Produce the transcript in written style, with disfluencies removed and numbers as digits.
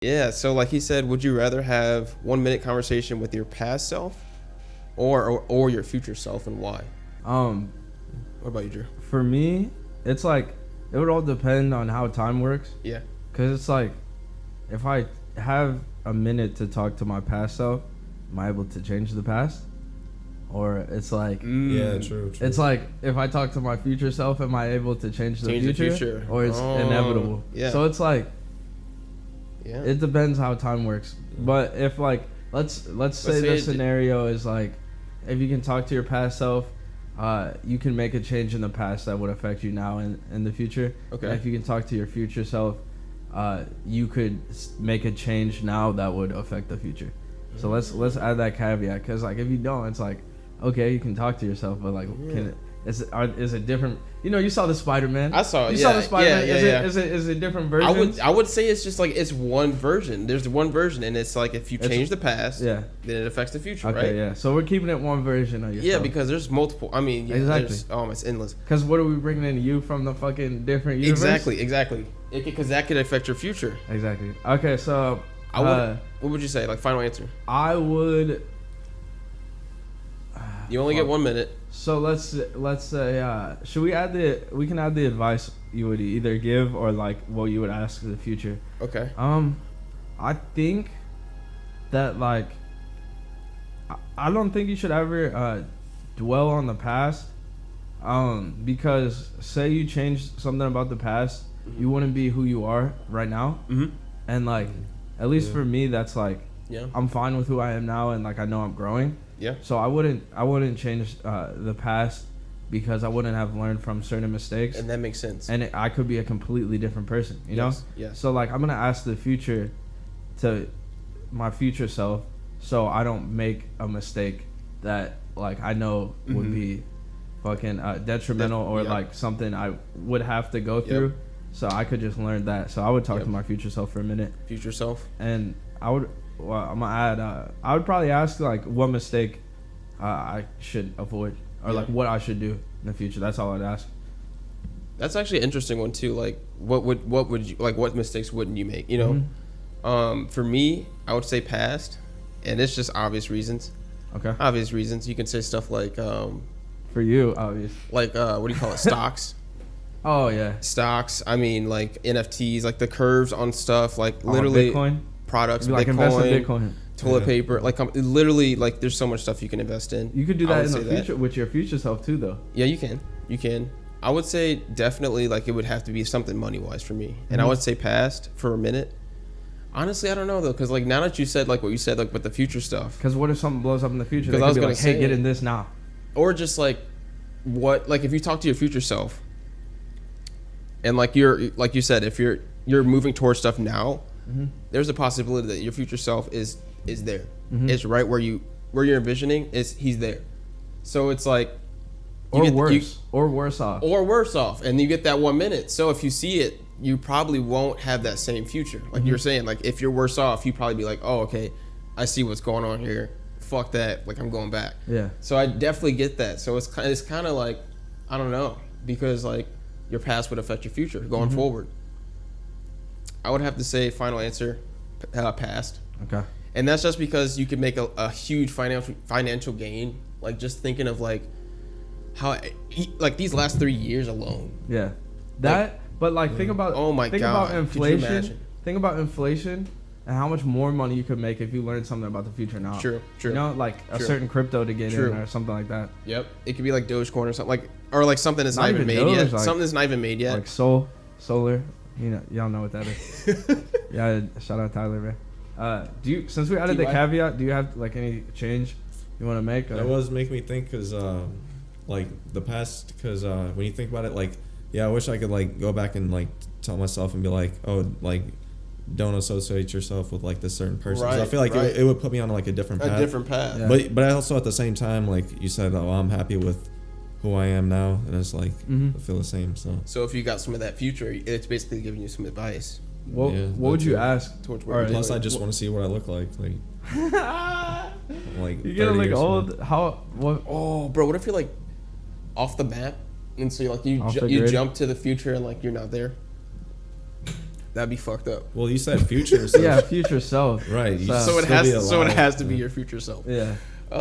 Yeah, so like he said, would you rather have 1 minute conversation with your past self or your future self, and why? Um, What about you, Drew? for me, it's like it would all depend on how time works. Yeah. Cause it's like, if I have a minute to talk to my past self, am I able to change the past? Or it's like, Yeah, true. it's like if I talk to my future self, am I able to change the future? Or it's inevitable. Yeah. So it's like, Yeah. it depends how time works. But if like, let's say the scenario is like, if you can talk to your past self, you can make a change in the past that would affect you now and in the future. Okay. And if you can talk to your future self, you could make a change now that would affect the future. So let's add that caveat, because like if you don't, it's like, okay, you can talk to yourself, but like, is it different? You know, you saw the Spider-Man. I saw it. You saw the Spider-Man. Yeah. Is it different versions? I would say it's just like it's one version. There's one version, and it's like if you change the past, then it affects the future, okay, right? Yeah. So we're keeping it one version of yourself. Yeah, because there's multiple. I mean, exactly. It's endless. Because what are we bringing in you from the fucking different universe? Exactly. Because that could affect your future. Exactly. Okay, so what would you say? Like final answer. I would. You only get 1 minute. So let's say should we add we can add the advice you would either give or like what you would ask in the future. Okay. I think that like I don't think you should ever dwell on the past, because say you changed something about the past, you wouldn't be who you are right now. And like at least for me, that's like I'm fine with who I am now, and like I know I'm growing. Yeah. So I wouldn't change the past, because I wouldn't have learned from certain mistakes. And that makes sense. And I could be a completely different person, you know? Yes. So like I'm gonna ask the future to my future self, so I don't make a mistake that like I know would be fucking detrimental or like something I would have to go through. So I could just learn that. So I would talk to my future self for a minute. Future self. And I'm gonna add. I would probably ask like what mistake I should avoid, or like what I should do in the future. That's all I'd ask. That's actually an interesting one too. Like, what would you like? What mistakes wouldn't you make? You know, for me, I would say past, and it's just obvious reasons. Okay. Obvious reasons. You can say stuff like, for you, obvious. Like, what do you call it? Stocks. Oh yeah. Stocks. I mean, like NFTs, like the curves on stuff, like literally Bitcoin products, like invest in Bitcoin. Toilet paper, like literally, like there's so much stuff you can invest in. You could do that in the future with your future self too, though. Yeah, you can. I would say definitely like it would have to be something money wise for me, and I would say past for a minute. Honestly, I don't know though, because like now that you said like what you said like with the future stuff. Because what if something blows up in the future? Because I was gonna like, say, hey, get in this now. Or just like what, like if you talk to your future self, and like like you said, if you're moving towards stuff now, there's a possibility that your future self is there. It's right where you're envisioning. He's there. So it's like, or worse off, and you get that 1 minute. So if you see it, you probably won't have that same future. Like you're saying, like if you're worse off, you probably be like, oh, okay, I see what's going on here. Fuck that. Like I'm going back. Yeah. So I definitely get that. So it's kind of like, I don't know, because like your past would affect your future going forward. I would have to say final answer, past. Okay. And that's just because you could make a huge financial gain. Like just thinking of like how like these last 3 years alone. Yeah. But like think about about inflation. Think about inflation and how much more money you could make if you learned something about the future now. True. You know, like a certain crypto to get in or something like that. Yep. It could be like Dogecoin or something or like something that's not even made yet. Like, something that's not even made yet. Like solar. You know, y'all know what that is. Yeah. Shout out Tyler, man. Since we added the caveat, do you have like any change you want to make? That was making me think, because like the past, because when you think about it, like I wish I could like go back and like tell myself and be like, oh, like don't associate yourself with like this certain person. Right, I feel like it would put me on like a different path. Yeah. But I also at the same time, like you said, I'm happy with who I am now, and it's like I feel the same. So if you got some of that future, it's basically giving you some advice. What would you ask towards where? Plus, I just want to see what I look like. Like you're gonna look old. What? Oh, bro, what if you're like off the map, and so you jump to the future and like you're not there? That'd be fucked up. Well, you said future. So Yeah, future self. right. So So it has to be your future self. Yeah.